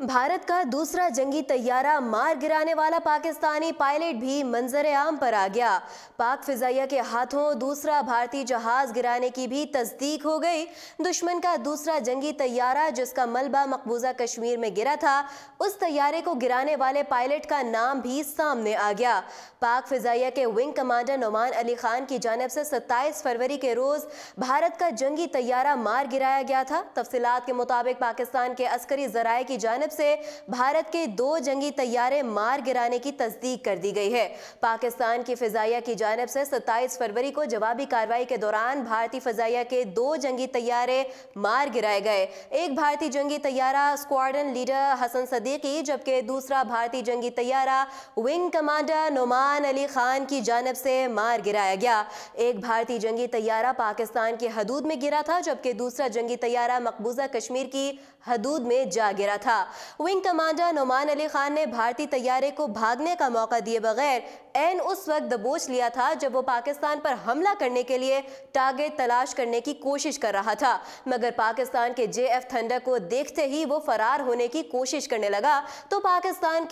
भारत का दूसरा जंगी तैयारा मार गिराने वाला पाकिस्तानी पायलट भी मंजर आम पर आ गया। पाक फिजाइया के हाथों दूसरा भारतीय जहाज गिराने की भी तस्दीक हो गई। दुश्मन का दूसरा जंगी तैयारा जिसका मलबा मकबूजा कश्मीर में गिरा था, उस तैयारे को गिराने वाले पायलट का नाम भी सामने आ गया। पाक फिजाइया के विंग कमांडर नोमान अली खान की जानिब से 27 फरवरी के रोज भारत का जंगी तैयारा मार गिराया गया था। तफसीलात के मुताबिक पाकिस्तान के अस्करी जराये की जानिब से भारत के 2 जंगी तैयारे मार गिराने की तस्दीक कर दी गई है। पाकिस्तान की फिजाइया की जानिब से 27 फरवरी को जवाबी कार्रवाई के दौरान भारतीय फिजाइया के 2 जंगी तैयारे मार गिराए गए। एक भारतीय जंगी तैयारा स्क्वाड्रन लीडर हसन सदीकी, जबकि दूसरा भारतीय जंगी तैयारा विंग कमांडर नोमान अली खान की जानिब से मार गिराया गया। एक भारतीय जंगी तैयारा पाकिस्तान की हदूद में गिरा था, जबकि दूसरा जंगी तैयारा मकबूजा कश्मीर की हदूद में जा गिरा था। विंग कमांडर नोमान अली खान ने भारतीय तैयारे को भागने का मौका दिए बगैर ऐन उस वक्त दबोच लिया था जब वो पाकिस्तान पर हमला करने के लिए टारगेट तलाश करने की कोशिश कर रहा था, मगर पाकिस्तान के JF थंडर को देखते ही वो फरार होने की कोशिश करने लगा तो पाकिस्तान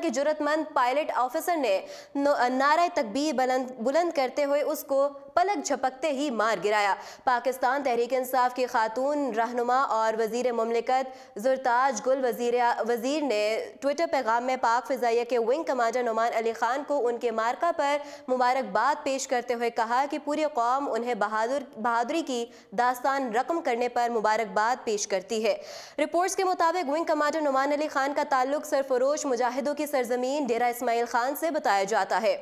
के जुर्रतमंद पायलट ऑफिसर ने नारा तकबीर बुलंद करते हुए उसको पलक झपकते ही मार गिराया। पाकिस्तान तहरीक इंसाफ की खातून रहनुमा और वजीर मुमलिकत जुरताज गुल वजीर ने ट्विटर पैगाम में पाक फिजाइया के विंग कमांडर नोमान अली खान को उनके मार्का पर मुबारकबाद पेश करते हुए कहा कि पूरी कौम उन्हें बहादुरी की दास्तान रकम करने पर मुबारकबाद पेश करती है। रिपोर्ट्स के मुताबिक विंग कमांडर नोमान अली खान का ताल्लुक सरफरोश मुजाहिदों की सरजमीन डेरा इस्माइल खान से बताया जाता है।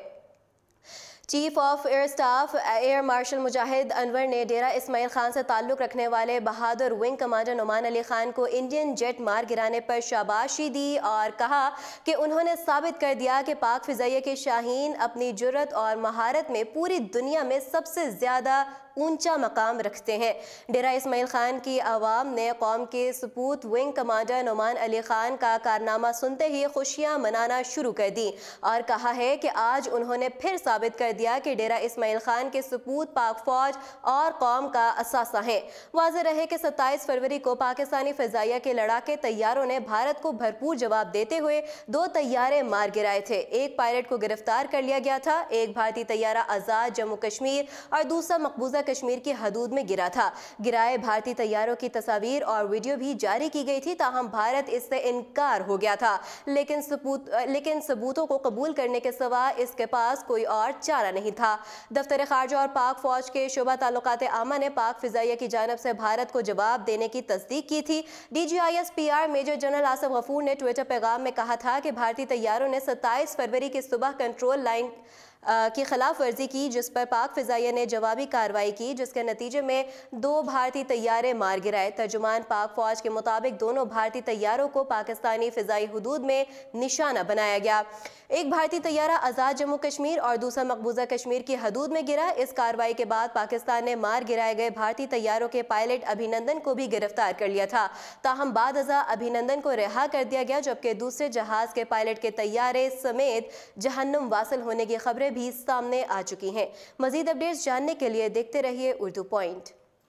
Chief of air staff air marshal Mujahid Anwar ने डेरा इस्माइल खान से ताल्लुक़ रखने वाले बहादुर विंग कमांडर नोमान अली खान को इंडियन जेट मार गिराने पर शाबाशी दी और कहा कि उन्होंने साबित कर दिया कि पाक फिजाइया के शाहीन अपनी जुर्रत और महारत में पूरी दुनिया में सबसे ज़्यादा ऊंचा मकाम रखते हैं। डेरा इस्माइल खान की आवाम ने कौम के सपूत विंग कमांडर नोमान अली खान का कारनामा सुनते ही खुशियां मनाना शुरू कर दी और कहा है कि आज उन्होंने फिर साबित कर दिया कि डेरा इस्माइल खान के सपूत पाक फौज और कौम का असासा हैं। वाज़ेह रहे कि 27 फरवरी को पाकिस्तानी फिजाइया के लड़ाके तैयारों ने भारत को भरपूर जवाब देते हुए 2 तैयारे मार गिराए थे। एक पायलट को गिरफ्तार कर लिया गया था, एक भारतीय तैयारा आज़ाद जम्मू कश्मीर और दूसरा मकबूजा कश्मीर की हदूद में गिरा था। गिराए भारतीय तैयारों की तस्वीर और वीडियो भी जारी की गई थी, ताहम भारत इससे इनकार हो गया था, लेकिन सबूतों को कबूल करने के सिवा इसके पास कोई और चारा नहीं था। दफ्तर खारजा और पाक फौज के शोबा ताल्लुकात आमा ने पाक फिजाइया की जानब से भारत को जवाब देने की तस्दीक की थी। DGIS-PR major general Asif Ghafoor ने ट्विटर पैगाम में कहा था कि भारतीय तैयारों ने 27 फरवरी की सुबह कंट्रोल लाइन की खिलाफ वर्जी की, जिस पर पाक फिजाइया ने जवाबी कार्रवाई की, जिसके नतीजे में 2 भारतीय तैयारे मार गिराए। तर्जुमान पाक फौज के मुताबिक दोनों भारतीय तैयारों को पाकिस्तानी फिजाई हुदूद में निशाना बनाया गया। एक भारतीय तैयारा आज़ाद जम्मू कश्मीर और दूसरा मकबूजा कश्मीर की हदूद में गिरा। इस कार्रवाई के बाद पाकिस्तान ने मार गिराए गए भारतीय तैयारों के पायलट अभिनंदन को भी गिरफ्तार कर लिया था, ताहम बाद अज़ा अभिनंदन को रिहा कर दिया गया, जबकि दूसरे जहाज के पायलट के तैयारे समेत जहन्नुम वासिल होने की खबरें भी सामने आ चुकी हैं। मजीद अपडेट्स जानने के लिए देखते रहिए उर्दू पॉइंट।